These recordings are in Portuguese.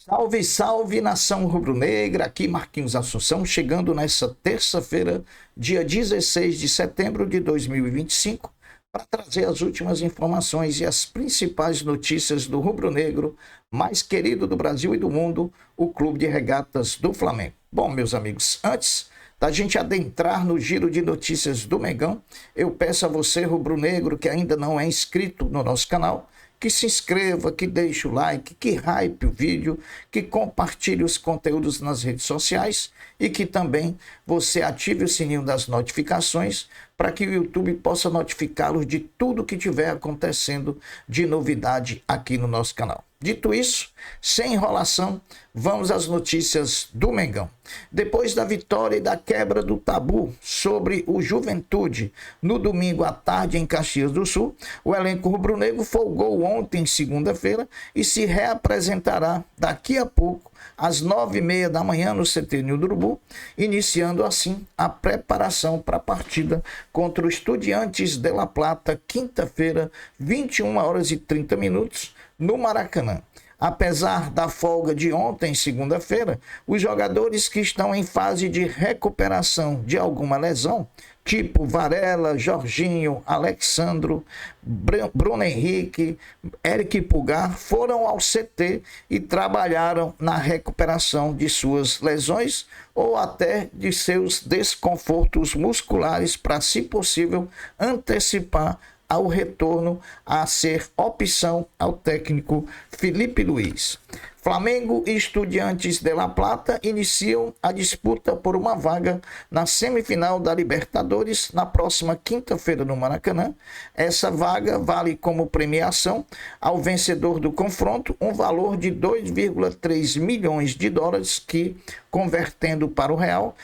Salve, salve, nação rubro-negra, aqui Marquinhos Assunção, chegando nessa terça-feira, dia 16 de setembro de 2025, para trazer as últimas informações e as principais notícias do rubro-negro mais querido do Brasil e do mundo, o Clube de Regatas do Flamengo. Bom, meus amigos, antes da gente adentrar no giro de notícias do Mengão, eu peço a você, rubro-negro, que ainda não é inscrito no nosso canal, que se inscreva, que deixe o like, que hype o vídeo, que compartilhe os conteúdos nas redes sociais e que também você ative o sininho das notificações para que o YouTube possa notificá-los de tudo que estiver acontecendo de novidade aqui no nosso canal. Dito isso, sem enrolação, vamos às notícias do Mengão. Depois da vitória e da quebra do tabu sobre o Juventude no domingo à tarde em Caxias do Sul, o elenco rubro-negro folgou ontem, segunda-feira, e se reapresentará daqui a pouco, às 9h30 da manhã, no CT Ninho do Urubu, iniciando assim a preparação para a partida contra o Estudiantes de La Plata, quinta-feira, 21h30, no Maracanã. Apesar da folga de ontem, segunda-feira, os jogadores que estão em fase de recuperação de alguma lesão, tipo Varela, Jorginho, Alexandro, Bruno Henrique, Eric Pulgar, foram ao CT e trabalharam na recuperação de suas lesões ou até de seus desconfortos musculares para, se possível, antecipar ao retorno a ser opção ao técnico Felipe Luiz. Flamengo e Estudiantes de La Plata iniciam a disputa por uma vaga na semifinal da Libertadores na próxima quinta-feira no Maracanã. Essa vaga vale como premiação ao vencedor do confronto um valor de 2,3 milhões de dólares que, convertendo para o real,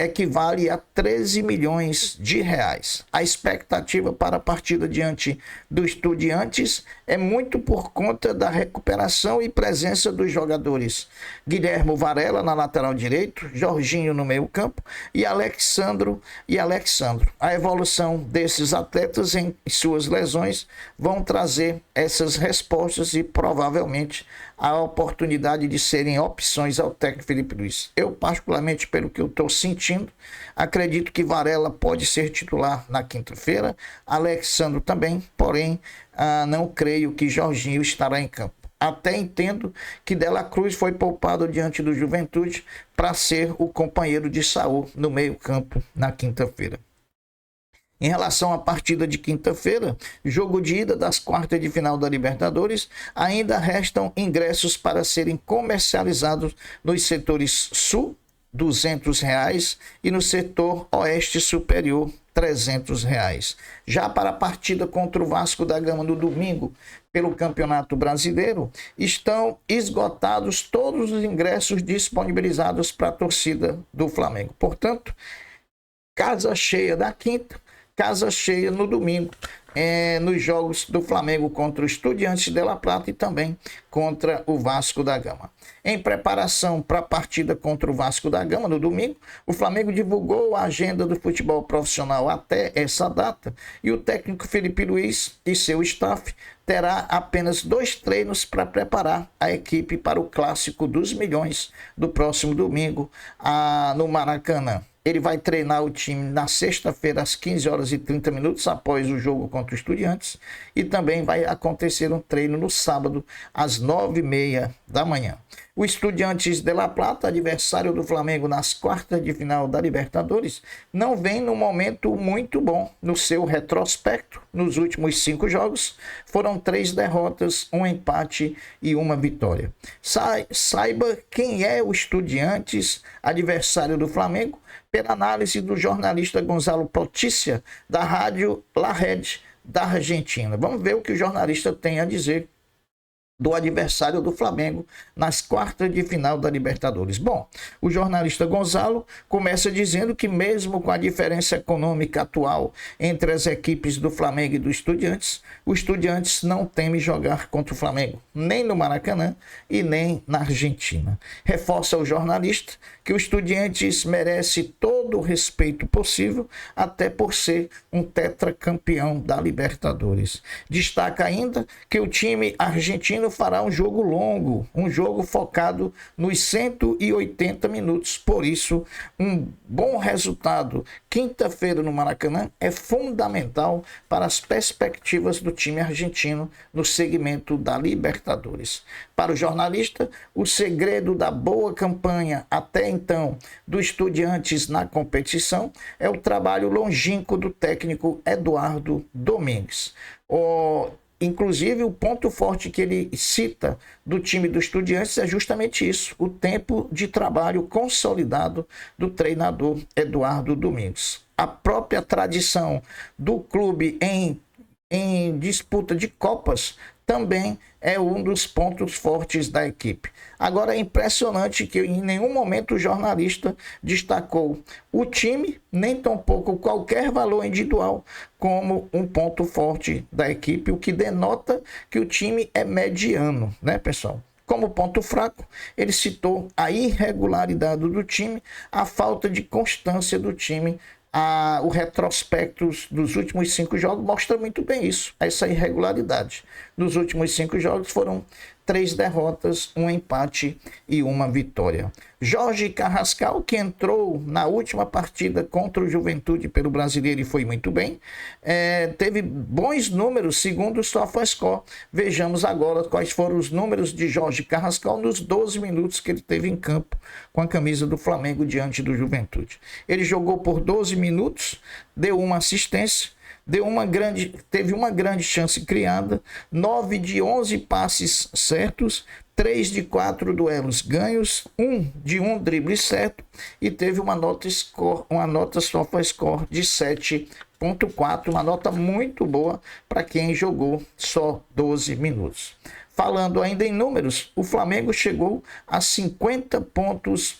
equivale a 13 milhões de reais. A expectativa para a partida diante do Estudiantes é muito por conta da recuperação e presença dos jogadores Guilherme Varela na lateral direito, Jorginho no meio campo e Alexandro. A evolução desses atletas em suas lesões vão trazer essas respostas e provavelmente a oportunidade de serem opções ao técnico Felipe Luiz. Eu, particularmente, pelo que eu estou sentindo, acredito que Varela pode ser titular na quinta-feira, Alexandro também, porém, não creio que Jorginho estará em campo. Até entendo que Dela Cruz foi poupado diante do Juventude para ser o companheiro de Saul no meio-campo na quinta-feira. Em relação à partida de quinta-feira, jogo de ida das quartas de final da Libertadores, ainda restam ingressos para serem comercializados nos setores sul, R$200, e no setor oeste superior, R$300. Já para a partida contra o Vasco da Gama no domingo, pelo Campeonato Brasileiro, estão esgotados todos os ingressos disponibilizados para a torcida do Flamengo. Portanto, casa cheia da quinta, casa cheia no domingo, nos jogos do Flamengo contra o Estudiantes de La Plata e também contra o Vasco da Gama. Em preparação para a partida contra o Vasco da Gama no domingo, o Flamengo divulgou a agenda do futebol profissional até essa data e o técnico Felipe Luiz e seu staff terá apenas 2 treinos para preparar a equipe para o Clássico dos Milhões do próximo domingo no Maracanã. Ele vai treinar o time na sexta-feira às 15h30 após o jogo contra o Estudiantes e também vai acontecer um treino no sábado às 9h30 da manhã. O Estudiantes de La Plata, adversário do Flamengo nas quartas de final da Libertadores, não vem num momento muito bom no seu retrospecto. Nos últimos 5 jogos, foram 3 derrotas, 1 empate e 1 vitória. Saiba quem é o Estudiantes, adversário do Flamengo, pela análise do jornalista Gonzalo Protícia, da rádio La Rede, da Argentina. Vamos ver o que o jornalista tem a dizer do adversário do Flamengo nas quartas de final da Libertadores. Bom, o jornalista Gonzalo começa dizendo que mesmo com a diferença econômica atual entre as equipes do Flamengo e do Estudiantes, o Estudiantes não teme jogar contra o Flamengo, nem no Maracanã e nem na Argentina. Reforça o jornalista que o Estudiantes merece todo o respeito possível, até por ser um tetracampeão da Libertadores. Destaca ainda que o time argentino quinta-feira fará um jogo longo, um jogo focado nos 180 minutos. Por isso, um bom resultado quinta-feira no Maracanã é fundamental para as perspectivas do time argentino no segmento da Libertadores. Para o jornalista, o segredo da boa campanha até então do Estudiantes na competição é o trabalho longínquo do técnico Eduardo Domingues. Inclusive, o ponto forte que ele cita do time do Estudiantes é justamente isso, o tempo de trabalho consolidado do treinador Eduardo Domingues. A própria tradição do clube em disputa de Copas também é um dos pontos fortes da equipe. Agora, é impressionante que em nenhum momento o jornalista destacou o time, nem tampouco qualquer valor individual como um ponto forte da equipe, o que denota que o time é mediano, né, pessoal? Como ponto fraco, ele citou a irregularidade do time, a falta de constância do time. O retrospecto dos últimos 5 jogos mostra muito bem isso, essa irregularidade. Nos últimos 5 jogos foram 3 derrotas, um empate e uma vitória. Jorge Carrascal, que entrou na última partida contra o Juventude pelo Brasileiro e foi muito bem, teve bons números segundo o SofaScore. Vejamos agora quais foram os números de Jorge Carrascal nos 12 minutos que ele teve em campo com a camisa do Flamengo diante do Juventude. Ele jogou por 12 minutos, deu uma assistência, teve uma grande chance criada, 9 de 11 passes certos, 3 de 4 duelos ganhos, 1 de 1 drible certo e teve uma nota SofaScore de 7.4, uma nota muito boa para quem jogou só 12 minutos. Falando ainda em números, o Flamengo chegou a 50 pontos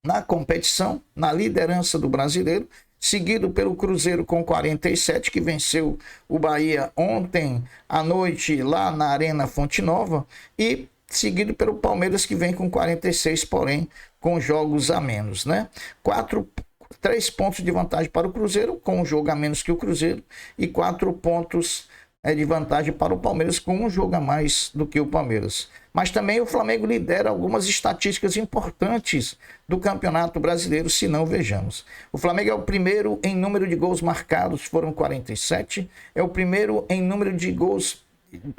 na competição, na liderança do Brasileiro, seguido pelo Cruzeiro com 47, que venceu o Bahia ontem à noite lá na Arena Fonte Nova, e seguido pelo Palmeiras, que vem com 46, porém com jogos a menos, né? 3 pontos de vantagem para o Cruzeiro, com um jogo a menos que o Cruzeiro, e 4 pontos de vantagem para o Palmeiras, com um jogo a mais do que o Palmeiras. Mas também o Flamengo lidera algumas estatísticas importantes do Campeonato Brasileiro, se não vejamos. O Flamengo é o primeiro em número de gols marcados, foram 47. É o primeiro em número de gols,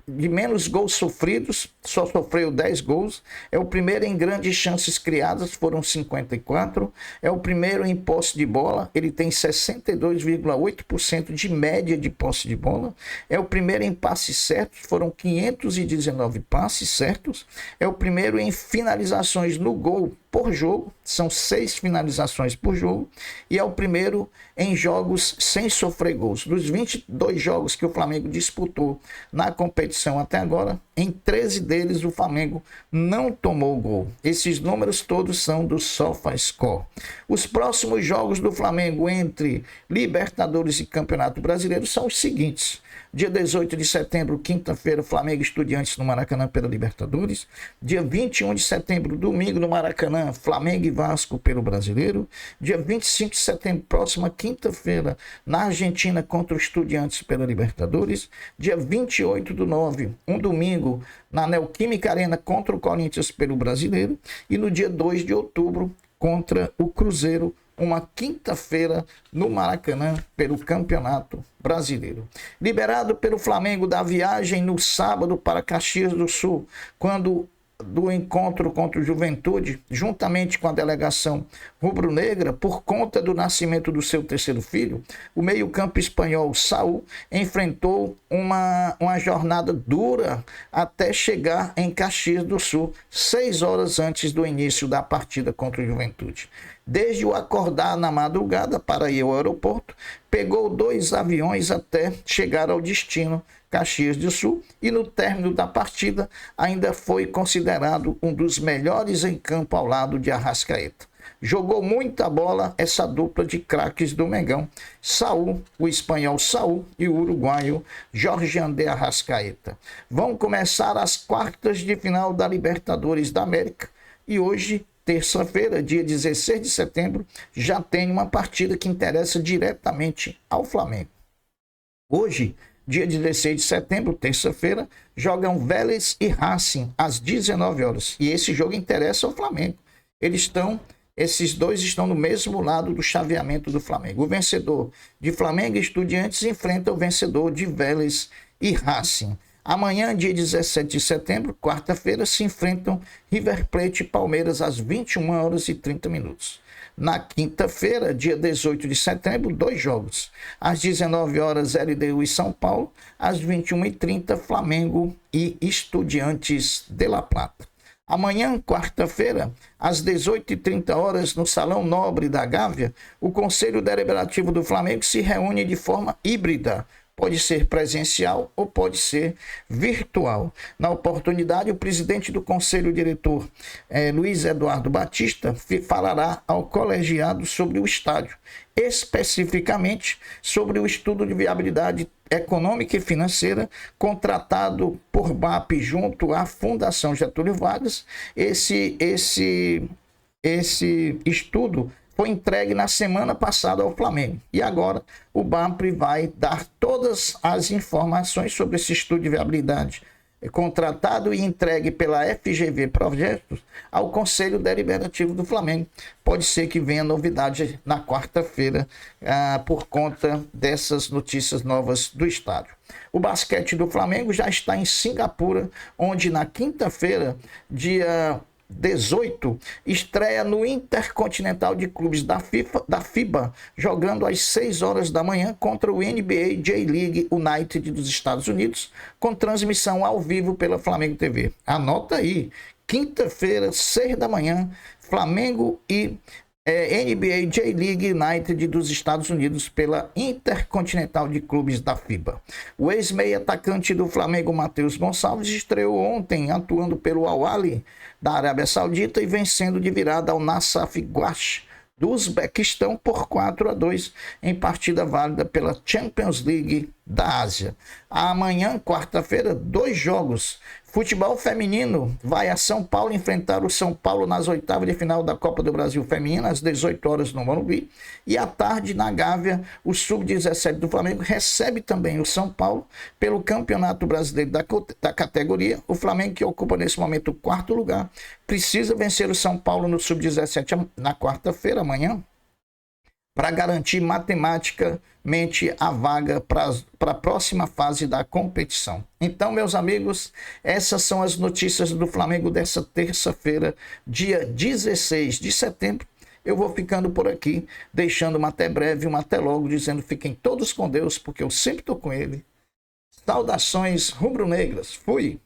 de menos gols sofridos, só sofreu 10 gols. É o primeiro em grandes chances criadas, foram 54. É o primeiro em posse de bola, ele tem 62,8% de média de posse de bola. É o primeiro em passes certos, foram 519 passes certos. É o primeiro em finalizações no gol por jogo, são 6 finalizações por jogo, e é o primeiro em jogos sem sofrer gols. Dos 22 jogos que o Flamengo disputou na competição até agora, em 13 deles o Flamengo não tomou gol. Esses números todos são do SofaScore. Os próximos jogos do Flamengo entre Libertadores e Campeonato Brasileiro são os seguintes: dia 18 de setembro, quinta-feira, Flamengo e Estudiantes no Maracanã pela Libertadores. Dia 21 de setembro, domingo, no Maracanã, Flamengo e Vasco pelo Brasileiro. Dia 25 de setembro, próxima quinta-feira, na Argentina contra o Estudiantes pela Libertadores. Dia 28/9, um domingo, na Neoquímica Arena contra o Corinthians pelo Brasileiro. E no dia 2 de outubro, contra o Cruzeiro, uma quinta-feira no Maracanã pelo Campeonato Brasileiro. Liberado pelo Flamengo da viagem no sábado para Caxias do Sul, quando do encontro contra o Juventude, juntamente com a delegação rubro-negra, por conta do nascimento do seu terceiro filho, o meio-campo espanhol Saúl enfrentou uma jornada dura até chegar em Caxias do Sul, 6 horas antes do início da partida contra o Juventude. Desde o acordar na madrugada para ir ao aeroporto, pegou 2 aviões até chegar ao destino, Caxias do Sul, e no término da partida ainda foi considerado um dos melhores em campo ao lado de Arrascaeta. Jogou muita bola essa dupla de craques do Mengão, Saúl, o espanhol Saúl, e o uruguaio Jorge André Arrascaeta. Vão começar as quartas de final da Libertadores da América, e hoje, terça-feira, dia 16 de setembro, já tem uma partida que interessa diretamente ao Flamengo. Hoje, dia 16 de setembro, terça-feira, jogam Vélez e Racing às 19 horas. E esse jogo interessa ao Flamengo. Esses dois estão no mesmo lado do chaveamento do Flamengo. O vencedor de Flamengo e Estudiantes enfrenta o vencedor de Vélez e Racing. Amanhã, dia 17 de setembro, quarta-feira, se enfrentam River Plate e Palmeiras às 21 horas e 30 minutos. Na quinta-feira, dia 18 de setembro, 2 jogos. Às 19 horas, LDU e São Paulo. Às 21h30, Flamengo e Estudiantes de La Plata. Amanhã, quarta-feira, às 18h30, no Salão Nobre da Gávea, o Conselho Deliberativo do Flamengo se reúne de forma híbrida. Pode ser presencial ou pode ser virtual. Na oportunidade, o presidente do Conselho Diretor, Luiz Eduardo Batista, falará ao colegiado sobre o estádio, especificamente sobre o estudo de viabilidade econômica e financeira contratado por BAP junto à Fundação Getúlio Vargas. Esse estudo foi entregue na semana passada ao Flamengo. E agora o BAPRE vai dar todas as informações sobre esse estudo de viabilidade contratado e entregue pela FGV Projetos ao Conselho Deliberativo do Flamengo. Pode ser que venha novidade na quarta-feira por conta dessas notícias novas do estádio. O basquete do Flamengo já está em Singapura, onde na quinta-feira, dia 18, estreia no Intercontinental de Clubes da FIBA, jogando às 6 horas da manhã contra o NBA J-League United dos Estados Unidos, com transmissão ao vivo pela Flamengo TV. Anota aí, quinta-feira, 6 da manhã, Flamengo e NBA J-League United dos Estados Unidos pela Intercontinental de Clubes da FIBA. O ex-meia atacante do Flamengo, Matheus Gonçalves, estreou ontem atuando pelo Al-Ahly da Arábia Saudita e vencendo de virada ao Nassaf Guash do Uzbequistão por 4-2 em partida válida pela Champions League da Ásia. Amanhã, quarta-feira, 2 jogos. Futebol feminino vai a São Paulo enfrentar o São Paulo nas oitavas de final da Copa do Brasil Feminina, às 18 horas no Morumbi. E à tarde, na Gávea, o Sub-17 do Flamengo recebe também o São Paulo pelo Campeonato Brasileiro da categoria. O Flamengo, que ocupa nesse momento o 4º lugar, precisa vencer o São Paulo no Sub-17 na quarta-feira, amanhã, para garantir matematicamente a vaga para a próxima fase da competição. Então, meus amigos, essas são as notícias do Flamengo dessa terça-feira, dia 16 de setembro. Eu vou ficando por aqui, deixando uma até breve, uma até logo, dizendo fiquem todos com Deus, porque eu sempre estou com ele. Saudações rubro-negras. Fui!